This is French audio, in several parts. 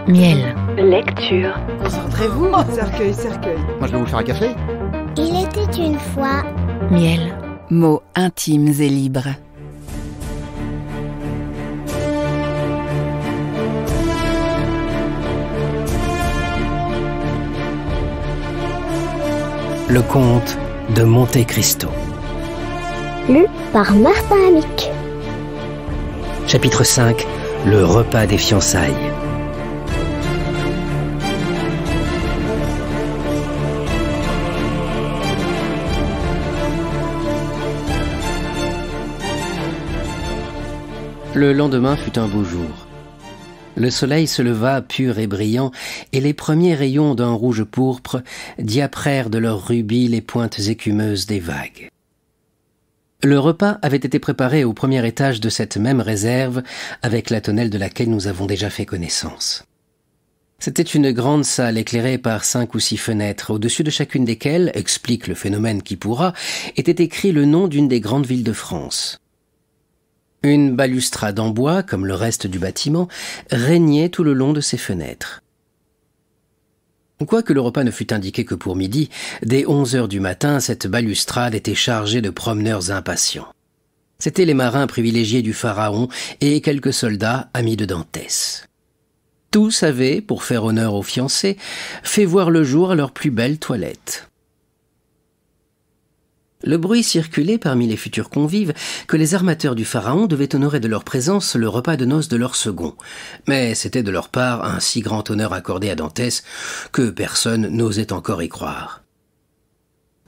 Miel. Lecture. Concentrez-vous, cercueil, cercueil. Moi, je vais vous faire un café. Il était une fois. Miel. Mots intimes et libres. Le comte de Monte Cristo. Lu par Martin Amick. Chapitre 5. Le repas des fiançailles. Le lendemain fut un beau jour. Le soleil se leva pur et brillant, et les premiers rayons d'un rouge pourpre diaprèrent de leur rubis les pointes écumeuses des vagues. Le repas avait été préparé au premier étage de cette même réserve, avec la tonnelle de laquelle nous avons déjà fait connaissance. C'était une grande salle éclairée par 5 ou 6 fenêtres, au-dessus de chacune desquelles, explique le phénomène qui pourra, était écrit le nom d'une des grandes villes de France. Une balustrade en bois, comme le reste du bâtiment, régnait tout le long de ces fenêtres. Quoique le repas ne fût indiqué que pour midi, dès 11 heures du matin, cette balustrade était chargée de promeneurs impatients. C'étaient les marins privilégiés du Pharaon et quelques soldats amis de Dantès. Tous avaient, pour faire honneur aux fiancés, fait voir le jour à leur plus belle toilette. Le bruit circulait parmi les futurs convives que les armateurs du Pharaon devaient honorer de leur présence le repas de noces de leur second. Mais c'était de leur part un si grand honneur accordé à Dantès que personne n'osait encore y croire.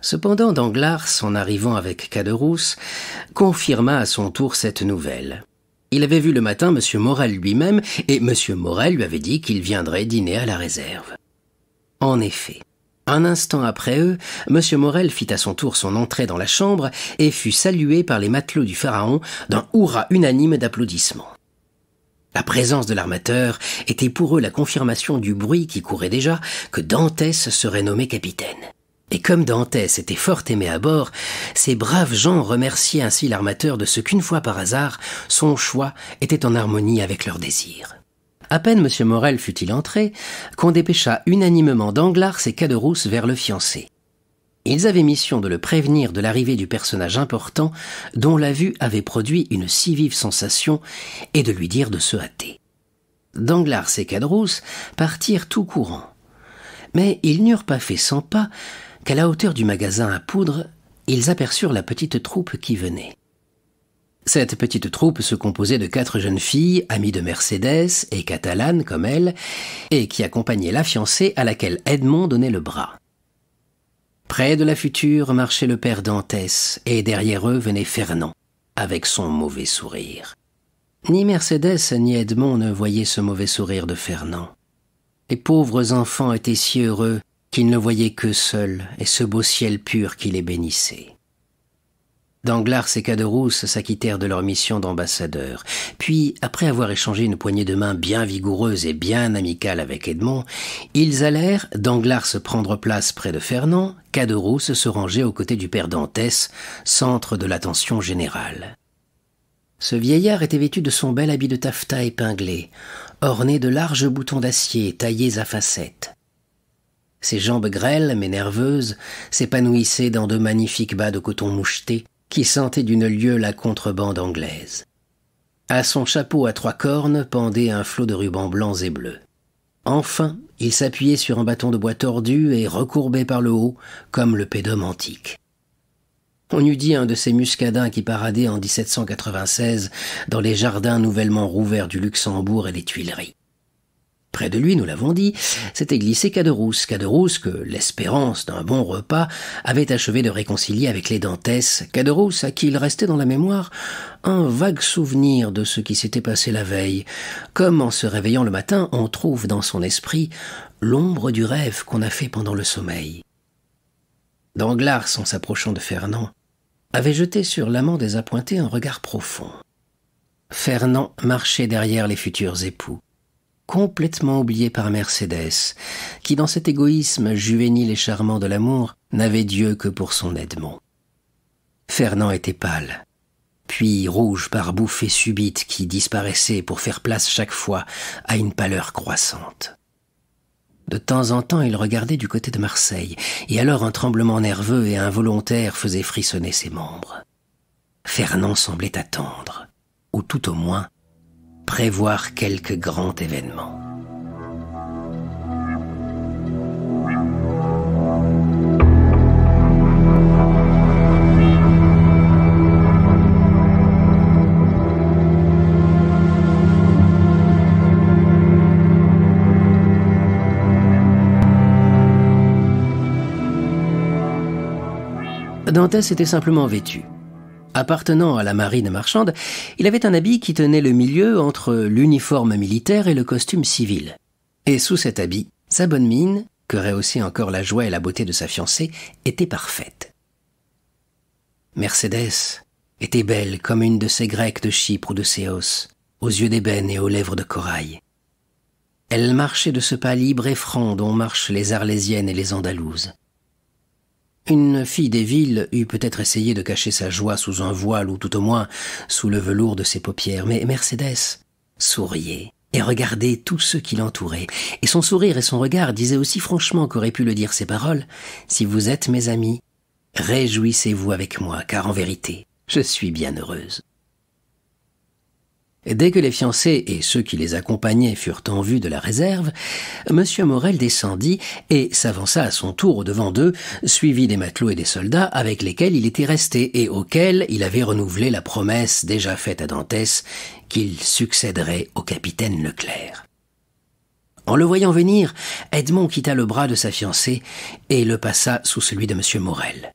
Cependant, Danglars, en arrivant avec Caderousse, confirma à son tour cette nouvelle. Il avait vu le matin M. Morel lui-même, et M. Morel lui avait dit qu'il viendrait dîner à la réserve. En effet, un instant après eux, M. Morel fit à son tour son entrée dans la chambre et fut salué par les matelots du Pharaon d'un hurrah unanime d'applaudissements. La présence de l'armateur était pour eux la confirmation du bruit qui courait déjà que Dantès serait nommé capitaine. Et comme Dantès était fort aimé à bord, ces braves gens remerciaient ainsi l'armateur de ce qu'une fois par hasard, son choix était en harmonie avec leurs désirs. À peine M. Morel fut-il entré, qu'on dépêcha unanimement Danglars et Caderousse vers le fiancé. Ils avaient mission de le prévenir de l'arrivée du personnage important dont la vue avait produit une si vive sensation et de lui dire de se hâter. Danglars et Caderousse partirent tout courant. Mais ils n'eurent pas fait 100 pas qu'à la hauteur du magasin à poudre, ils aperçurent la petite troupe qui venait. Cette petite troupe se composait de 4 jeunes filles, amies de Mercédès et catalanes comme elle, et qui accompagnaient la fiancée à laquelle Edmond donnait le bras. Près de la future marchait le père Dantès, et derrière eux venait Fernand, avec son mauvais sourire. Ni Mercédès ni Edmond ne voyaient ce mauvais sourire de Fernand. Les pauvres enfants étaient si heureux qu'ils ne voyaient qu'eux seuls et ce beau ciel pur qui les bénissait. Danglars et Caderousse s'acquittèrent de leur mission d'ambassadeurs. Puis, après avoir échangé une poignée de main bien vigoureuse et bien amicale avec Edmond, ils allèrent, Danglars prendre place près de Fernand, Caderousse se ranger aux côtés du père Dantès, centre de l'attention générale. Ce vieillard était vêtu de son bel habit de taffetas épinglé, orné de larges boutons d'acier taillés à facettes. Ses jambes grêles mais nerveuses s'épanouissaient dans de magnifiques bas de coton moucheté qui sentaient d'une lieue la contrebande anglaise. À son chapeau à 3 cornes pendait un flot de rubans blancs et bleus. Enfin, il s'appuyait sur un bâton de bois tordu et recourbé par le haut, comme le pédum antique. On eût dit un de ces muscadins qui paradaient en 1796 dans les jardins nouvellement rouverts du Luxembourg et les Tuileries. Près de lui, nous l'avons dit, s'était glissé Caderousse que l'espérance d'un bon repas avait achevé de réconcilier avec les Dantès, Caderousse à qui il restait dans la mémoire un vague souvenir de ce qui s'était passé la veille, comme en se réveillant le matin on trouve dans son esprit l'ombre du rêve qu'on a fait pendant le sommeil. Danglars, en s'approchant de Fernand, avait jeté sur l'amant désappointé un regard profond. Fernand marchait derrière les futurs époux, complètement oublié par Mercédès, qui dans cet égoïsme juvénile et charmant de l'amour n'avait Dieu que pour son Edmond. Fernand était pâle. puis rouge par bouffées subites qui disparaissaient pour faire place chaque fois à une pâleur croissante. De temps en temps, il regardait du côté de Marseille, et alors un tremblement nerveux et involontaire faisait frissonner ses membres. Fernand semblait attendre, ou tout au moins prévoir quelque grand événement. Dantès était simplement vêtu. Appartenant à la marine marchande, il avait un habit qui tenait le milieu entre l'uniforme militaire et le costume civil. Et sous cet habit, sa bonne mine, que rehaussaient encore la joie et la beauté de sa fiancée, était parfaite. Mercédès était belle comme une de ces Grecques de Chypre ou de Céos, aux yeux d'ébène et aux lèvres de corail. Elle marchait de ce pas libre et franc dont marchent les Arlésiennes et les Andalouses. Une fille des villes eût peut-être essayé de cacher sa joie sous un voile ou tout au moins sous le velours de ses paupières, mais Mercédès souriait et regardait tous ceux qui l'entouraient, et son sourire et son regard disaient aussi franchement qu'auraient pu le dire ses paroles « Si vous êtes mes amis, réjouissez-vous avec moi, car en vérité, je suis bien heureuse. » Dès que les fiancés et ceux qui les accompagnaient furent en vue de la réserve, M. Morel descendit et s'avança à son tour au-devant d'eux, suivi des matelots et des soldats avec lesquels il était resté et auxquels il avait renouvelé la promesse déjà faite à Dantès qu'il succéderait au capitaine Leclerc. En le voyant venir, Edmond quitta le bras de sa fiancée et le passa sous celui de M. Morel.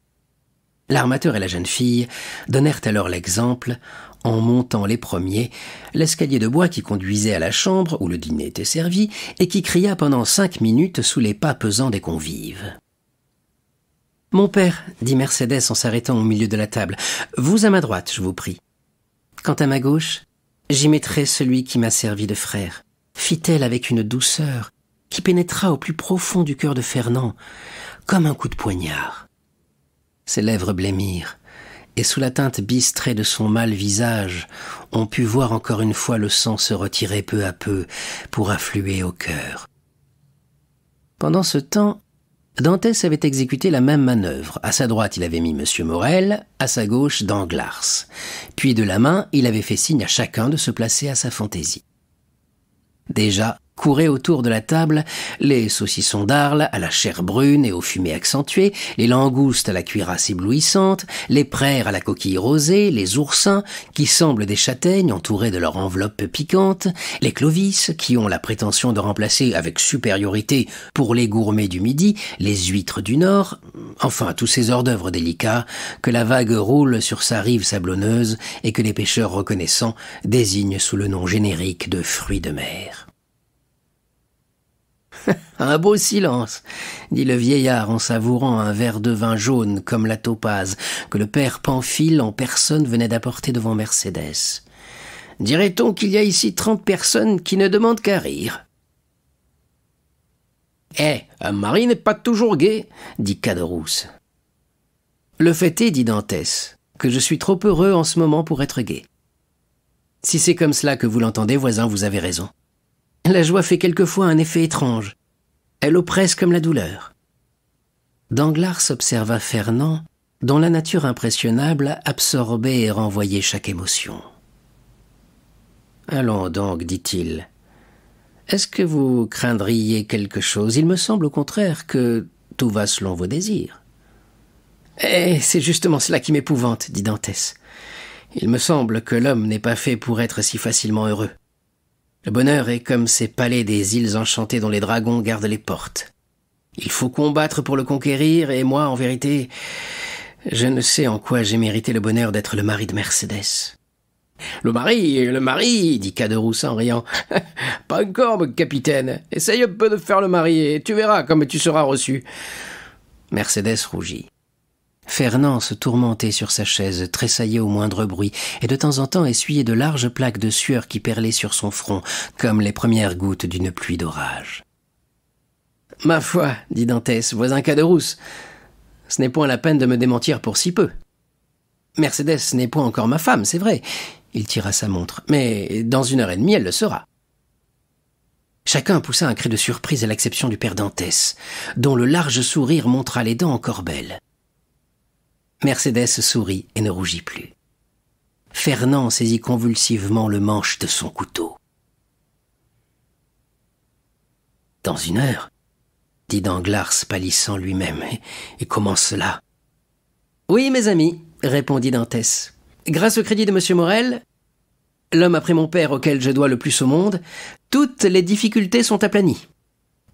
L'armateur et la jeune fille donnèrent alors l'exemple en montant les premiers l'escalier de bois qui conduisait à la chambre où le dîner était servi et qui cria pendant 5 minutes sous les pas pesants des convives. « Mon père, dit Mercédès en s'arrêtant au milieu de la table, vous à ma droite, je vous prie. Quant à ma gauche, j'y mettrai celui qui m'a servi de frère, fit-elle avec une douceur qui pénétra au plus profond du cœur de Fernand, comme un coup de poignard. Ses lèvres blêmirent, et sous la teinte bistrée de son mâle visage, on put voir encore une fois le sang se retirer peu à peu pour affluer au cœur. Pendant ce temps, Dantès avait exécuté la même manœuvre. À sa droite, il avait mis M. Morel, à sa gauche, Danglars. Puis de la main, il avait fait signe à chacun de se placer à sa fantaisie. Déjà, couraient autour de la table les saucissons d'Arles à la chair brune et aux fumées accentuées, les langoustes à la cuirasse éblouissante, les praires à la coquille rosée, les oursins qui semblent des châtaignes entourés de leur enveloppe piquante, les clovis qui ont la prétention de remplacer avec supériorité pour les gourmets du midi les huîtres du nord, enfin tous ces hors-d'œuvre délicats que la vague roule sur sa rive sablonneuse et que les pêcheurs reconnaissants désignent sous le nom générique de fruits de mer. « Un beau silence, » dit le vieillard en savourant un verre de vin jaune comme la topaze que le père Pamphile en personne venait d'apporter devant Mercédès. « Dirait-on qu'il y a ici 30 personnes qui ne demandent qu'à rire ?»« un mari n'est pas toujours gai, » dit Caderousse. « Le fait est, dit Dantès, que je suis trop heureux en ce moment pour être gai. Si c'est comme cela que vous l'entendez, voisin, vous avez raison. La joie fait quelquefois un effet étrange. Elle oppresse comme la douleur. » Danglars observa Fernand, dont la nature impressionnable absorbait et renvoyait chaque émotion. « Allons donc, dit-il. Est-ce que vous craindriez quelque chose ? Il me semble au contraire que tout va selon vos désirs. »« C'est justement cela qui m'épouvante, dit Dantès. Il me semble que l'homme n'est pas fait pour être si facilement heureux. Le bonheur est comme ces palais des îles enchantées dont les dragons gardent les portes. Il faut combattre pour le conquérir, et moi, en vérité, je ne sais en quoi j'ai mérité le bonheur d'être le mari de Mercédès. »« Le mari, dit Caderousse en riant. « Pas encore, mon capitaine. Essaye un peu de faire le mari, et tu verras comme tu seras reçu. » Mercédès rougit. Fernand se tourmentait sur sa chaise, tressaillait au moindre bruit, et de temps en temps essuyait de larges plaques de sueur qui perlaient sur son front, comme les premières gouttes d'une pluie d'orage. « Ma foi, dit Dantès, voisin Caderousse, ce n'est point la peine de me démentir pour si peu. Mercedes n'est point encore ma femme, c'est vrai. Il tira sa montre. Mais dans 1h30, elle le sera. Chacun poussa un cri de surprise à l'exception du père Dantès, dont le large sourire montra les dents encore belles. Mercedes sourit et ne rougit plus. Fernand saisit convulsivement le manche de son couteau. « Dans 1 heure ?» dit Danglars, pâlissant lui-même. « Et comment cela ?»« Oui, mes amis, » répondit Dantès. « Grâce au crédit de M. Morel, l'homme après mon père auquel je dois le plus au monde, toutes les difficultés sont aplanies.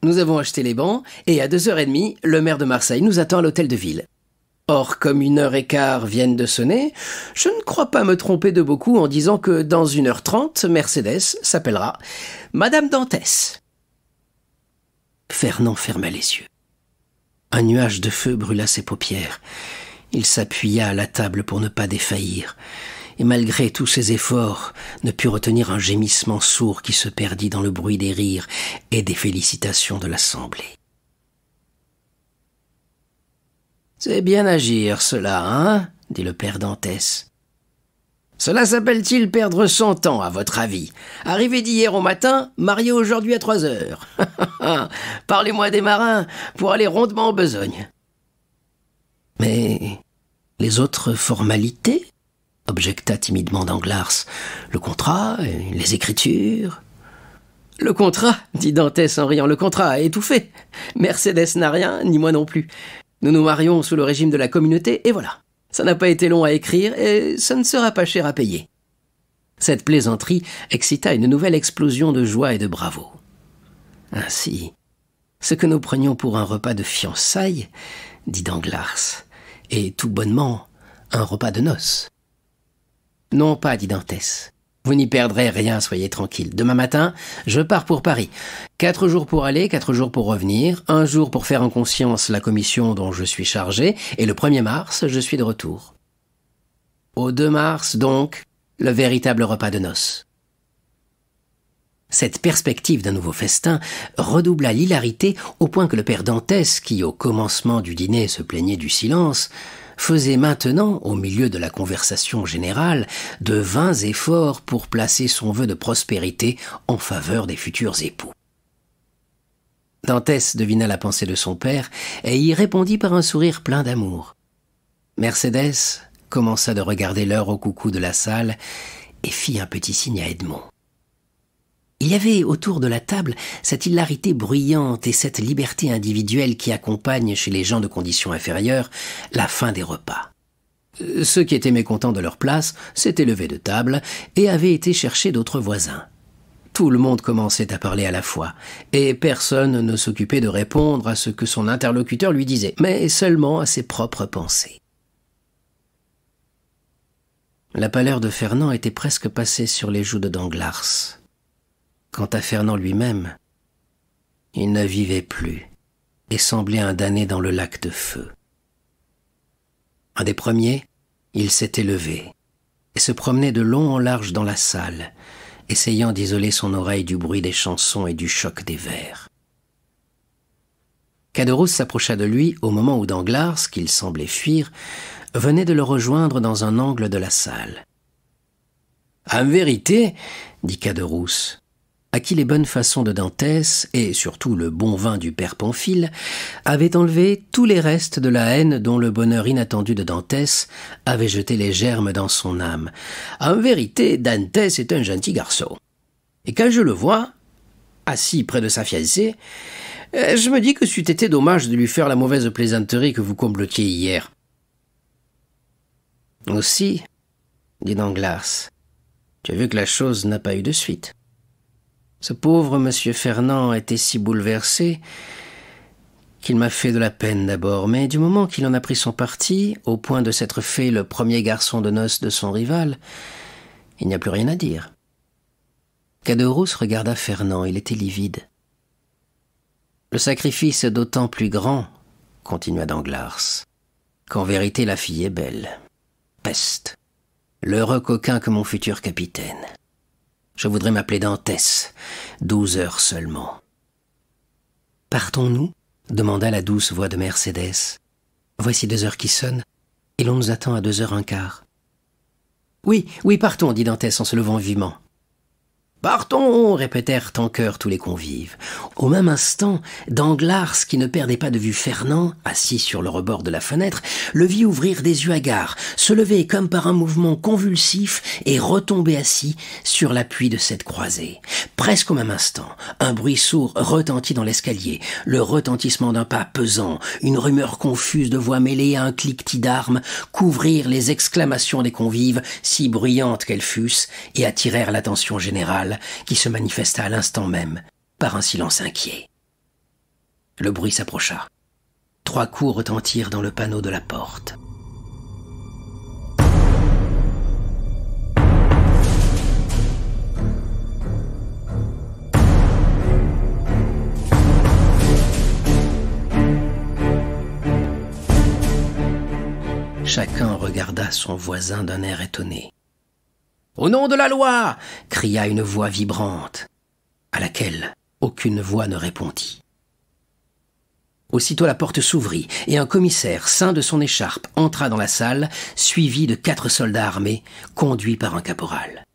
Nous avons acheté les bancs, et à 2h30, le maire de Marseille nous attend à l'hôtel de ville. Or, comme 1h15 viennent de sonner, je ne crois pas me tromper de beaucoup en disant que dans 1h30, Mercedes s'appellera Madame Dantès. » Fernand ferma les yeux. Un nuage de feu brûla ses paupières. Il s'appuya à la table pour ne pas défaillir, et malgré tous ses efforts, ne put retenir un gémissement sourd qui se perdit dans le bruit des rires et des félicitations de l'assemblée. « C'est bien agir, cela, hein ?» dit le père Dantès. « Cela s'appelle-t-il perdre son temps, à votre avis? Arrivé d'hier au matin, marié aujourd'hui à 3h. Parlez-moi des marins pour aller rondement en besogne. »« Mais les autres formalités ?» objecta timidement Danglars. « Le contrat, les écritures ?» « Le contrat, dit Dantès en riant, le contrat est tout fait. Mercedes n'a rien, ni moi non plus. Nous nous marions sous le régime de la communauté, et voilà. Ça n'a pas été long à écrire, et ça ne sera pas cher à payer. » Cette plaisanterie excita une nouvelle explosion de joie et de bravoure. Ainsi, ce que nous prenions pour un repas de fiançailles, dit Danglars, est tout bonnement un repas de noces. « Non pas, dit Dantès. Vous n'y perdrez rien, soyez tranquille. Demain matin, je pars pour Paris. 4 jours pour aller, 4 jours pour revenir, 1 jour pour faire en conscience la commission dont je suis chargé, et le 1er mars, je suis de retour. Au 2 mars, donc, le véritable repas de noces. » Cette perspective d'un nouveau festin redoubla l'hilarité au point que le père Dantès, qui au commencement du dîner se plaignait du silence, faisait maintenant, au milieu de la conversation générale, de vains efforts pour placer son vœu de prospérité en faveur des futurs époux. Dantès devina la pensée de son père et y répondit par un sourire plein d'amour. Mercedes commença de regarder l'heure au coucou de la salle et fit un petit signe à Edmond. Il y avait autour de la table cette hilarité bruyante et cette liberté individuelle qui accompagne chez les gens de condition inférieure la fin des repas. Ceux qui étaient mécontents de leur place s'étaient levés de table et avaient été chercher d'autres voisins. Tout le monde commençait à parler à la fois, et personne ne s'occupait de répondre à ce que son interlocuteur lui disait, mais seulement à ses propres pensées. La pâleur de Fernand était presque passée sur les joues de Danglars. Quant à Fernand lui-même, il ne vivait plus et semblait un damné dans le lac de feu. Un des premiers, il s'était levé et se promenait de long en large dans la salle, essayant d'isoler son oreille du bruit des chansons et du choc des verres. Caderousse s'approcha de lui au moment où Danglars, qu'il semblait fuir, venait de le rejoindre dans un angle de la salle. « En vérité, dit Caderousse, à qui les bonnes façons de Dantès, et surtout le bon vin du père Pamphile, avaient enlevé tous les restes de la haine dont le bonheur inattendu de Dantès avait jeté les germes dans son âme. En vérité, Dantès est un gentil garçon. Et quand je le vois, assis près de sa fiancée, je me dis que c'eût été dommage de lui faire la mauvaise plaisanterie que vous completiez hier. » « Aussi, dit Danglars, tu as vu que la chose n'a pas eu de suite. Ce pauvre monsieur Fernand était si bouleversé qu'il m'a fait de la peine d'abord, mais du moment qu'il en a pris son parti, au point de s'être fait le premier garçon de noces de son rival, il n'y a plus rien à dire. » Caderousse regarda Fernand, il était livide. « Le sacrifice est d'autant plus grand, continua Danglars, qu'en vérité la fille est belle. Peste, l'heureux coquin que mon futur capitaine. Je voudrais m'appeler Dantès, 12 heures seulement. »« Partons-nous » demanda la douce voix de Mercedes. « Voici 2 heures qui sonnent, et l'on nous attend à 2h15. » Oui, oui, partons, dit Dantès en se levant vivement. Partons, répétèrent en chœur tous les convives. Au même instant, Danglars, qui ne perdait pas de vue Fernand, assis sur le rebord de la fenêtre, le vit ouvrir des yeux hagards, se lever comme par un mouvement convulsif et retomber assis sur l'appui de cette croisée. Presque au même instant, un bruit sourd retentit dans l'escalier, le retentissement d'un pas pesant, une rumeur confuse de voix mêlée à un cliquetis d'armes couvrirent les exclamations des convives, si bruyantes qu'elles fussent, et attirèrent l'attention générale, qui se manifesta à l'instant même par un silence inquiet. Le bruit s'approcha. 3 coups retentirent dans le panneau de la porte. Chacun regarda son voisin d'un air étonné. « Au nom de la loi !» cria une voix vibrante, à laquelle aucune voix ne répondit. Aussitôt la porte s'ouvrit, et un commissaire, ceint de son écharpe, entra dans la salle, suivi de 4 soldats armés, conduits par un caporal.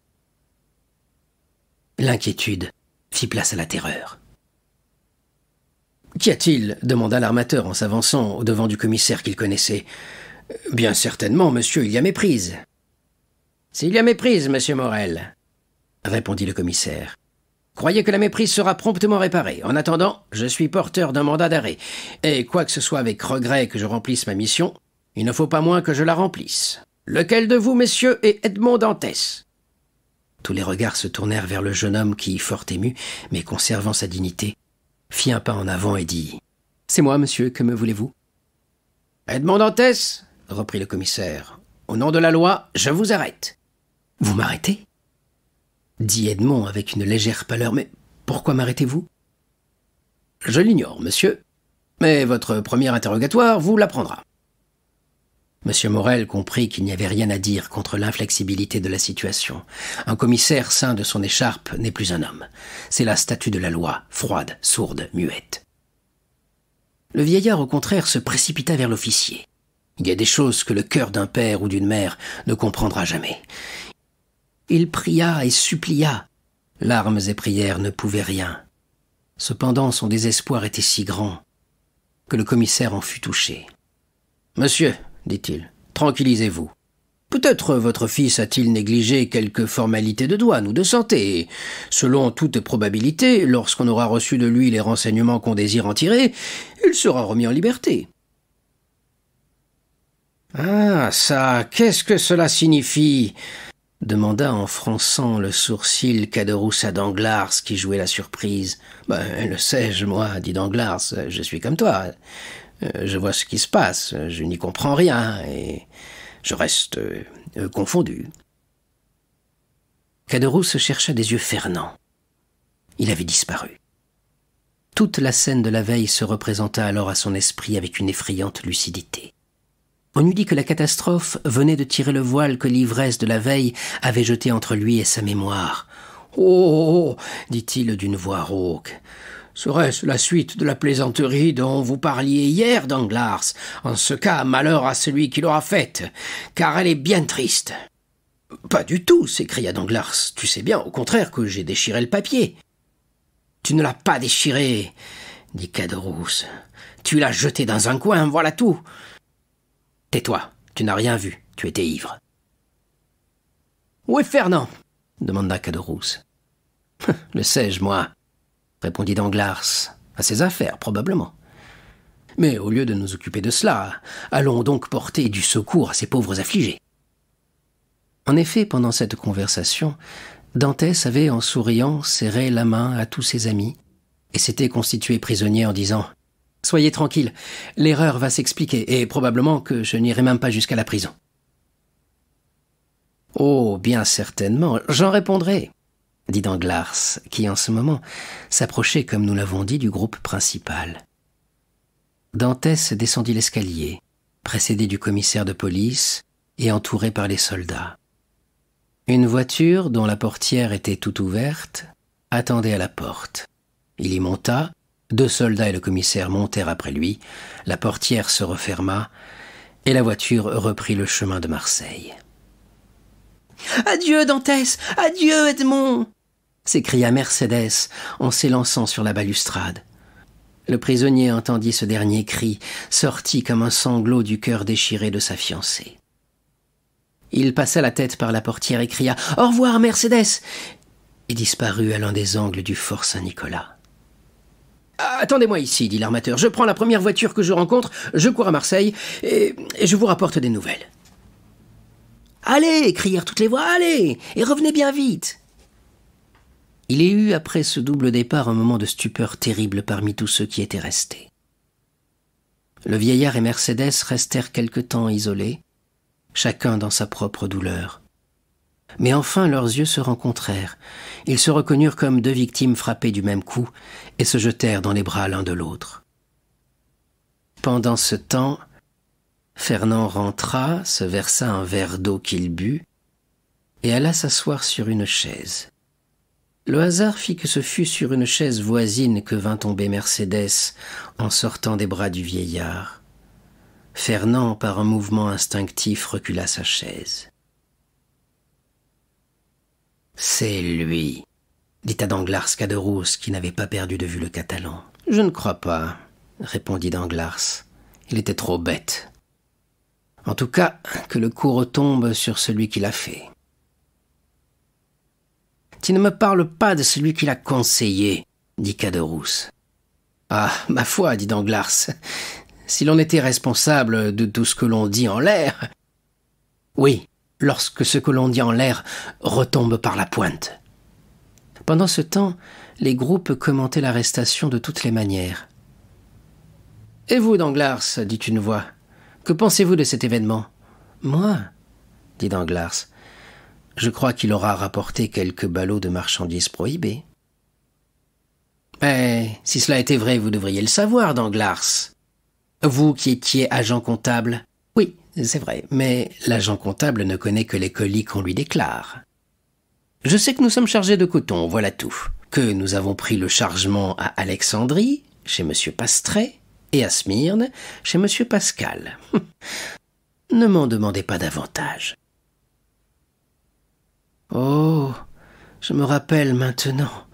L'inquiétude fit place à la terreur. « Qu'y a-t-il » demanda l'armateur en s'avançant au-devant du commissaire qu'il connaissait. « Bien certainement, monsieur, il y a méprise. » « S'il y a méprise, monsieur Morel, » répondit le commissaire. « Croyez que la méprise sera promptement réparée. En attendant, je suis porteur d'un mandat d'arrêt. Et quoi que ce soit avec regret que je remplisse ma mission, il ne faut pas moins que je la remplisse. Lequel de vous, messieurs, est Edmond Dantès ?» Tous les regards se tournèrent vers le jeune homme qui, fort ému, mais conservant sa dignité, fit un pas en avant et dit « C'est moi, monsieur, que me voulez-vous » ?« Edmond Dantès, » reprit le commissaire, « au nom de la loi, je vous arrête. » « Vous m'arrêtez » dit Edmond avec une légère pâleur. « Mais pourquoi m'arrêtez-vous » ?« Je l'ignore, monsieur, mais votre premier interrogatoire vous l'apprendra. » Monsieur Morel comprit qu'il n'y avait rien à dire contre l'inflexibilité de la situation. Un commissaire ceint de son écharpe n'est plus un homme. C'est la statue de la loi, froide, sourde, muette. Le vieillard, au contraire, se précipita vers l'officier. Il y a des choses que le cœur d'un père ou d'une mère ne comprendra jamais. Il pria et supplia. Larmes et prières ne pouvaient rien. Cependant, son désespoir était si grand que le commissaire en fut touché. « Monsieur, dit-il, tranquillisez-vous. Peut-être votre fils a-t-il négligé quelques formalités de douane ou de santé, et, selon toute probabilité, lorsqu'on aura reçu de lui les renseignements qu'on désire en tirer, il sera remis en liberté. » « Ah, ça, qu'est-ce que cela signifie ?» demanda en fronçant le sourcil Caderousse à Danglars, qui jouait la surprise. « Le sais-je, moi, dit Danglars, je suis comme toi. Je vois ce qui se passe, je n'y comprends rien, et je reste confondu. » Caderousse chercha des yeux Fernand. Il avait disparu. Toute la scène de la veille se représenta alors à son esprit avec une effrayante lucidité. On eût dit que la catastrophe venait de tirer le voile que l'ivresse de la veille avait jeté entre lui et sa mémoire. « Oh !» dit-il d'une voix rauque. « Serait-ce la suite de la plaisanterie dont vous parliez hier, Danglars ? En ce cas, malheur à celui qui l'aura faite, car elle est bien triste. »« Pas du tout !» s'écria Danglars. « Tu sais bien, au contraire, que j'ai déchiré le papier. »« Tu ne l'as pas déchiré, » dit Caderousse. « Tu l'as jeté dans un coin, voilà tout. » « Tais-toi, tu n'as rien vu, tu étais ivre. »« Où est Fernand ?» demanda Caderousse. « Le sais-je, moi, » répondit Danglars. « À ses affaires, probablement. Mais au lieu de nous occuper de cela, allons donc porter du secours à ces pauvres affligés. » En effet, pendant cette conversation, Dantès avait, en souriant, serré la main à tous ses amis et s'était constitué prisonnier en disant « Soyez tranquille, l'erreur va s'expliquer, et probablement que je n'irai même pas jusqu'à la prison. »« Oh, bien certainement, j'en répondrai, » dit Danglars, qui en ce moment s'approchait, comme nous l'avons dit, du groupe principal. Dantès descendit l'escalier, précédé du commissaire de police et entouré par les soldats. Une voiture, dont la portière était toute ouverte, attendait à la porte. Il y monta. 2 soldats et le commissaire montèrent après lui, la portière se referma, et la voiture reprit le chemin de Marseille. « Adieu, Dantès! Adieu, Edmond !» s'écria Mercédès en s'élançant sur la balustrade. Le prisonnier entendit ce dernier cri, sorti comme un sanglot du cœur déchiré de sa fiancée. Il passa la tête par la portière et cria « Au revoir, Mercédès !» et disparut à l'un des angles du fort Saint-Nicolas. « Attendez-moi ici, dit l'armateur. Je prends la première voiture que je rencontre, je cours à Marseille et je vous rapporte des nouvelles. »« Allez !» crièrent toutes les voix. « Allez ! Et revenez bien vite !» Il y eut après ce double départ un moment de stupeur terrible parmi tous ceux qui étaient restés. Le vieillard et Mercédès restèrent quelque temps isolés, chacun dans sa propre douleur. Mais enfin leurs yeux se rencontrèrent. Ils se reconnurent comme deux victimes frappées du même coup et se jetèrent dans les bras l'un de l'autre. Pendant ce temps, Fernand rentra, se versa un verre d'eau qu'il but et alla s'asseoir sur une chaise. Le hasard fit que ce fut sur une chaise voisine que vint tomber Mercédès en sortant des bras du vieillard. Fernand, par un mouvement instinctif, recula sa chaise. « C'est lui », dit à Danglars Caderousse, qui n'avait pas perdu de vue le Catalan. « Je ne crois pas », répondit Danglars. « Il était trop bête. En tout cas, que le coup retombe sur celui qui l'a fait. » « Tu ne me parles pas de celui qui l'a conseillé, » dit Caderousse. « Ah, ma foi, dit Danglars, si l'on était responsable de tout ce que l'on dit en l'air... » « Oui, lorsque ce que l'on dit en l'air retombe par la pointe. » Pendant ce temps, les groupes commentaient l'arrestation de toutes les manières. « Et vous, Danglars, dit une voix, que pensez-vous de cet événement ?»« Moi, dit Danglars, je crois qu'il aura rapporté quelques ballots de marchandises prohibées. » « Mais si cela était vrai, vous devriez le savoir, Danglars. Vous qui étiez agent comptable. » « Oui, c'est vrai, mais l'agent comptable ne connaît que les colis qu'on lui déclare. Je sais que nous sommes chargés de coton, voilà tout. Que nous avons pris le chargement à Alexandrie, chez M. Pastret, et à Smyrne, chez M. Pascal. Ne m'en demandez pas davantage. »« Oh, je me rappelle maintenant, »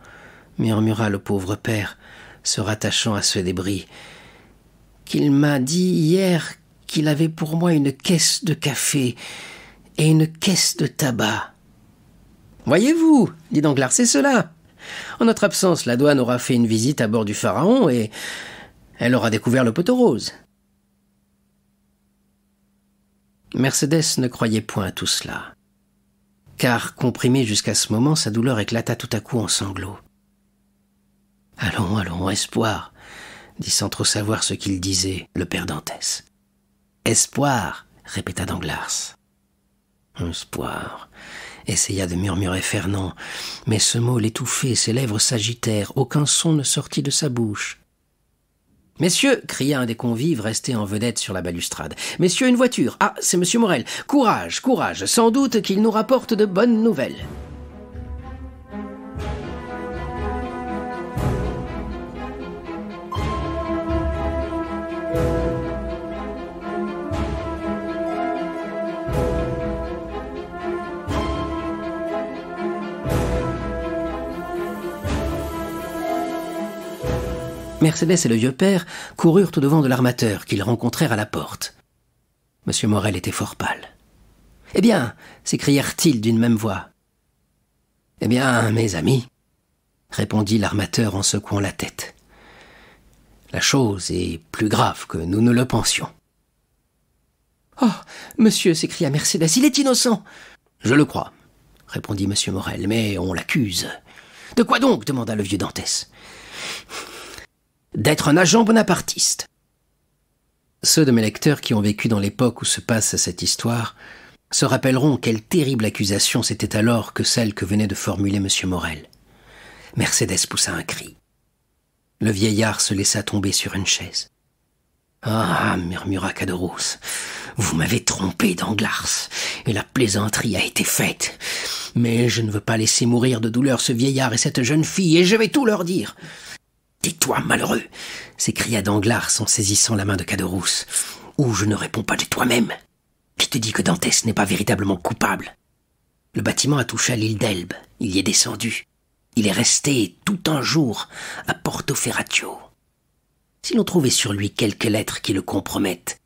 murmura le pauvre père, se rattachant à ce débris, « qu'il m'a dit hier qu'il avait pour moi une caisse de café et une caisse de tabac. »« Voyez-vous, dit Danglars, c'est cela. En notre absence, la douane aura fait une visite à bord du Pharaon et elle aura découvert le poteau rose. » Mercédès ne croyait point à tout cela, car, comprimée jusqu'à ce moment, sa douleur éclata tout à coup en sanglots. « Allons, allons, espoir, » dit sans trop savoir ce qu'il disait le père Dantès. « Espoir, » répéta Danglars. « Espoir », essaya de murmurer Fernand, mais ce mot l'étouffait, ses lèvres s'agitèrent, aucun son ne sortit de sa bouche. « Messieurs » cria un des convives restés en vedette sur la balustrade. « Messieurs, une voiture. Ah, c'est Monsieur Morel. Courage, courage, sans doute qu'il nous rapporte de bonnes nouvelles. » Mercédès et le vieux père coururent au-devant de l'armateur, qu'ils rencontrèrent à la porte. Monsieur Morel était fort pâle. « Eh bien » s'écrièrent-ils d'une même voix. « Eh bien, mes amis, » répondit l'armateur en secouant la tête. « La chose est plus grave que nous ne le pensions. »« Oh, monsieur » s'écria Mercédès, « il est innocent !»« Je le crois, » répondit monsieur Morel, « mais on l'accuse. »« De quoi donc ?» demanda le vieux Dantès. D'être un agent bonapartiste. Ceux de mes lecteurs qui ont vécu dans l'époque où se passe cette histoire se rappelleront quelle terrible accusation c'était alors que celle que venait de formuler M. Morel. Mercédès poussa un cri. Le vieillard se laissa tomber sur une chaise. « Ah » murmura Caderousse, « vous m'avez trompé, Danglars, et la plaisanterie a été faite. Mais je ne veux pas laisser mourir de douleur ce vieillard et cette jeune fille, et je vais tout leur dire. » « Tais-toi, malheureux !» s'écria Danglars en saisissant la main de Caderousse. « Ou je ne réponds pas de toi-même. Qui te dit que Dantès n'est pas véritablement coupable ?» Le bâtiment a touché à l'île d'Elbe. Il y est descendu. Il est resté tout un jour à Porto Ferraccio. Si l'on trouvait sur lui quelques lettres qui le compromettent,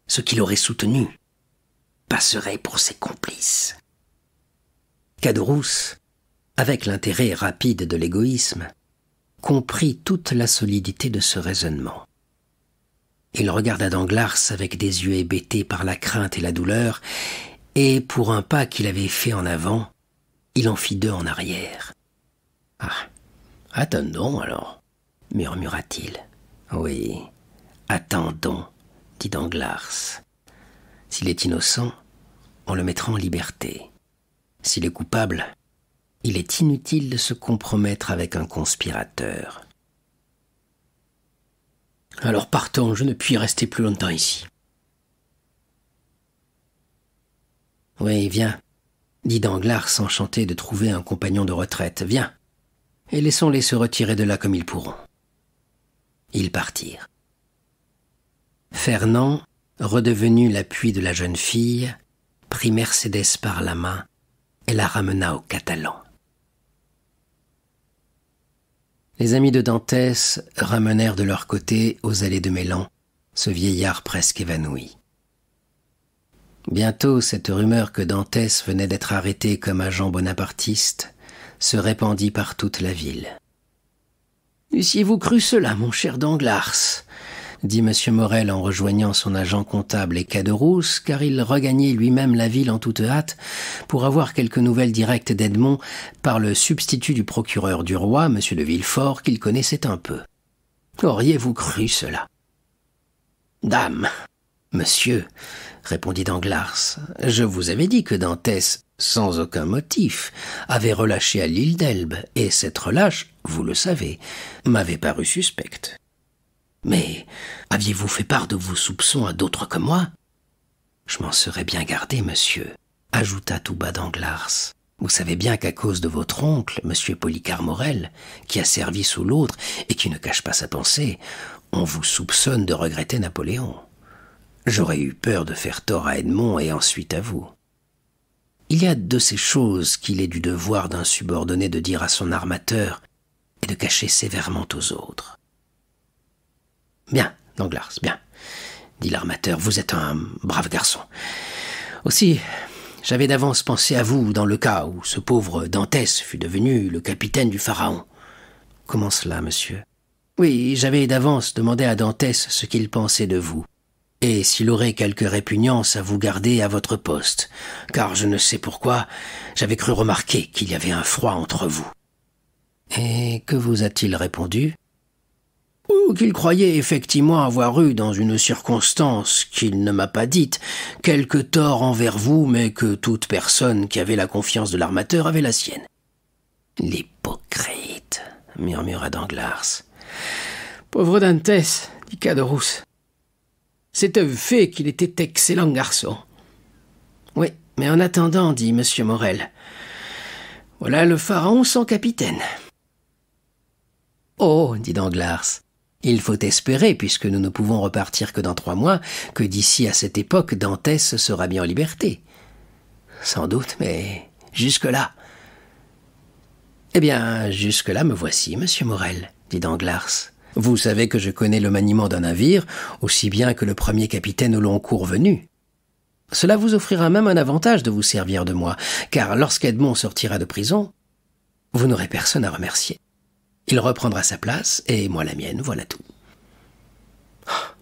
ceux qui l'auraient soutenu passeraient pour ses complices. Caderousse, avec l'intérêt rapide de l'égoïsme, comprit toute la solidité de ce raisonnement. Il regarda Danglars avec des yeux hébétés par la crainte et la douleur, et pour un pas qu'il avait fait en avant, il en fit deux en arrière. « Ah, attendons alors, murmura-t-il. « Oui, attendons, dit Danglars. S'il est innocent, on le mettra en liberté. S'il est coupable, il est inutile de se compromettre avec un conspirateur. Alors partons, je ne puis rester plus longtemps ici. » « Oui, viens, dit Danglars, enchanté de trouver un compagnon de retraite. Viens, et laissons-les se retirer de là comme ils pourront. » Ils partirent. Fernand, redevenu l'appui de la jeune fille, prit Mercédès par la main et la ramena au Catalan. Les amis de Dantès ramenèrent de leur côté aux allées de Mélan ce vieillard presque évanoui. Bientôt, cette rumeur que Dantès venait d'être arrêté comme agent bonapartiste se répandit par toute la ville. « Eussiez-vous cru cela, mon cher Danglars ?» dit M. Morel en rejoignant son agent comptable et Caderousse, car il regagnait lui-même la ville en toute hâte pour avoir quelques nouvelles directes d'Edmond par le substitut du procureur du roi, M. de Villefort, qu'il connaissait un peu. « Auriez-vous cru cela ?»« Dame, monsieur, répondit Danglars, je vous avais dit que Dantès, sans aucun motif, avait relâché à l'île d'Elbe, et cette relâche, vous le savez, m'avait paru suspecte. Mais aviez-vous fait part de vos soupçons à d'autres que moi ? Je m'en serais bien gardé, monsieur, ajouta tout bas Danglars. Vous savez bien qu'à cause de votre oncle, monsieur Policar Morel, qui a servi sous l'autre et qui ne cache pas sa pensée, on vous soupçonne de regretter Napoléon. J'aurais eu peur de faire tort à Edmond et ensuite à vous. Il y a de ces choses qu'il est du devoir d'un subordonné de dire à son armateur et de cacher sévèrement aux autres. « Bien, Danglars, bien, dit l'armateur, vous êtes un brave garçon. Aussi, j'avais d'avance pensé à vous dans le cas où ce pauvre Dantès fût devenu le capitaine du Pharaon. »« Comment cela, monsieur ?»« Oui, j'avais d'avance demandé à Dantès ce qu'il pensait de vous. Et s'il aurait quelque répugnance à vous garder à votre poste, car je ne sais pourquoi, j'avais cru remarquer qu'il y avait un froid entre vous. » « Et que vous a-t-il répondu ?»« Ou qu'il croyait effectivement avoir eu, dans une circonstance qu'il ne m'a pas dite, quelque tort envers vous, mais que toute personne qui avait la confiance de l'armateur avait la sienne. »« L'hypocrite, murmura Danglars. »« Pauvre Dantès, dit Caderousse. C'est un fait qu'il était excellent garçon. »« Oui, mais en attendant, dit M. Morel, voilà le Pharaon sans capitaine. »« Oh, dit Danglars, il faut espérer, puisque nous ne pouvons repartir que dans 3 mois, que d'ici à cette époque, Dantès sera bien en liberté. »« Sans doute, mais jusque-là. »« Eh bien, jusque-là me voici, monsieur Morel, dit Danglars. Vous savez que je connais le maniement d'un navire, aussi bien que le premier capitaine au long cours venu. Cela vous offrira même un avantage de vous servir de moi, car lorsqu'Edmond sortira de prison, vous n'aurez personne à remercier. Il reprendra sa place, et moi la mienne, voilà tout. »«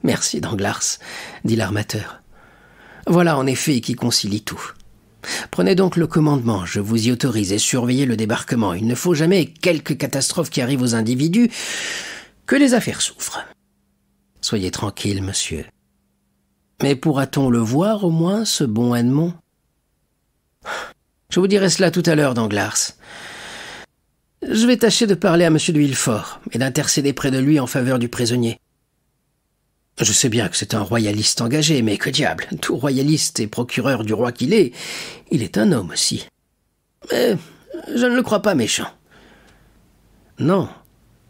Merci, Danglars, dit l'armateur. Voilà en effet qui concilie tout. Prenez donc le commandement, je vous y autorise, et surveillez le débarquement. Il ne faut jamais, quelque catastrophe qui arrive aux individus, que les affaires souffrent. Soyez tranquille, monsieur. Mais pourra-t-on le voir, au moins, ce bon Edmond ? Je vous dirai cela tout à l'heure, Danglars. Je vais tâcher de parler à M. de Villefort et d'intercéder près de lui en faveur du prisonnier. Je sais bien que c'est un royaliste engagé, mais que diable, tout royaliste et procureur du roi qu'il est, il est un homme aussi. Mais je ne le crois pas méchant. Non,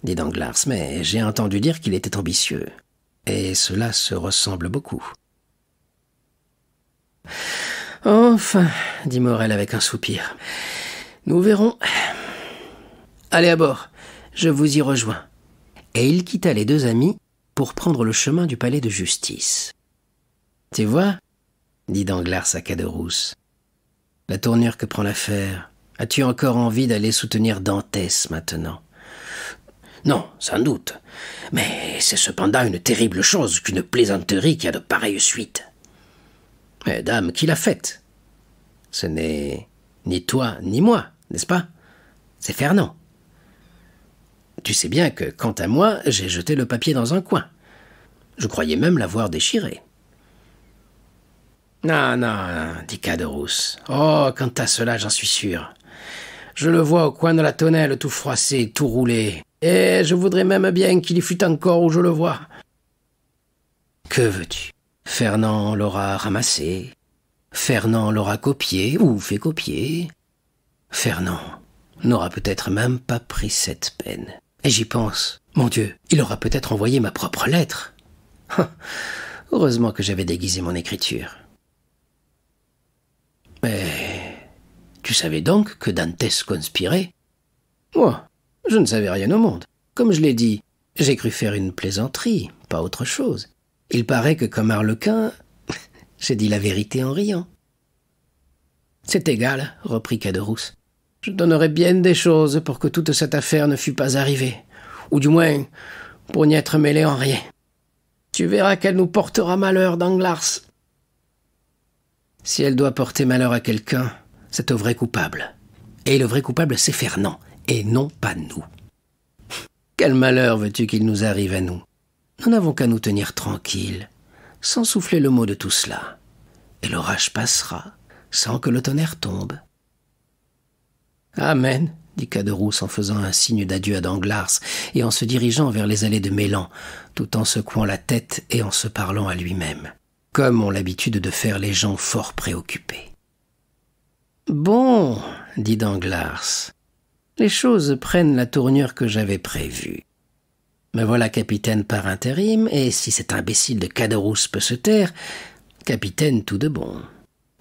dit Danglars, mais j'ai entendu dire qu'il était ambitieux, et cela se ressemble beaucoup. Enfin, dit Morel avec un soupir. Nous verrons. Allez à bord, je vous y rejoins. Et il quitta les deux amis pour prendre le chemin du palais de justice. Tu vois, dit Danglars à Caderousse, la tournure que prend l'affaire. As-tu encore envie d'aller soutenir Dantès maintenant? Non, sans doute. Mais c'est cependant une terrible chose qu'une plaisanterie qui a de pareilles suites. Mais dame, qui l'a faite? Ce n'est ni toi ni moi, n'est-ce pas? C'est Fernand. Tu sais bien que, quant à moi, j'ai jeté le papier dans un coin. Je croyais même l'avoir déchiré. Non, non, dit Caderousse. Oh, quant à cela, j'en suis sûr. Je le vois au coin de la tonnelle, tout froissé, tout roulé. Et je voudrais même bien qu'il y fût encore où je le vois. Que veux-tu? Fernand l'aura ramassé. Fernand l'aura copié ou fait copier. Fernand n'aura peut-être même pas pris cette peine. Et j'y pense. Mon Dieu, il aura peut-être envoyé ma propre lettre. Heureusement que j'avais déguisé mon écriture. Mais tu savais donc que Dantès conspirait? Moi, je ne savais rien au monde. Comme je l'ai dit, j'ai cru faire une plaisanterie, pas autre chose. Il paraît que comme Arlequin, j'ai dit la vérité en riant. C'est égal, reprit Caderousse. Je donnerais bien des choses pour que toute cette affaire ne fût pas arrivée, ou du moins pour n'y être mêlé en rien. Tu verras qu'elle nous portera malheur, Danglars. Si elle doit porter malheur à quelqu'un, c'est au vrai coupable. Et le vrai coupable, c'est Fernand, et non pas nous. Quel malheur veux-tu qu'il nous arrive à nous? Nous n'avons qu'à nous tenir tranquilles, sans souffler le mot de tout cela. Et l'orage passera, sans que le tonnerre tombe. Amen, dit Caderousse en faisant un signe d'adieu à Danglars et en se dirigeant vers les allées de Mélan, tout en secouant la tête et en se parlant à lui-même, comme ont l'habitude de faire les gens fort préoccupés. Bon, dit Danglars, les choses prennent la tournure que j'avais prévue. Me voilà capitaine par intérim, et si cet imbécile de Caderousse peut se taire, capitaine tout de bon.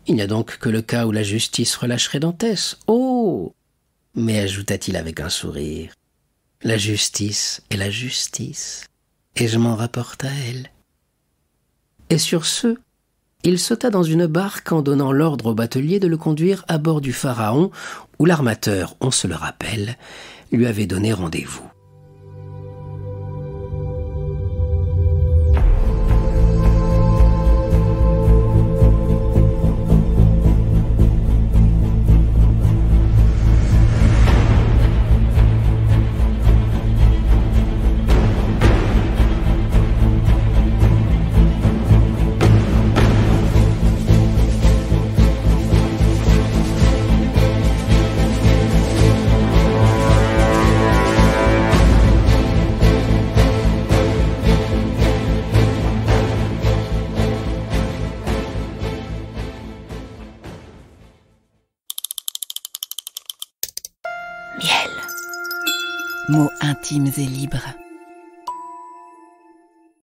Il n'y a donc que le cas où la justice relâcherait Dantès. Oh! Mais ajouta-t-il avec un sourire, la justice est la justice, et je m'en rapporte à elle. Et sur ce, il sauta dans une barque en donnant l'ordre au batelier de le conduire à bord du Pharaon, où l'armateur, on se le rappelle, lui avait donné rendez-vous. Mots intimes et libres.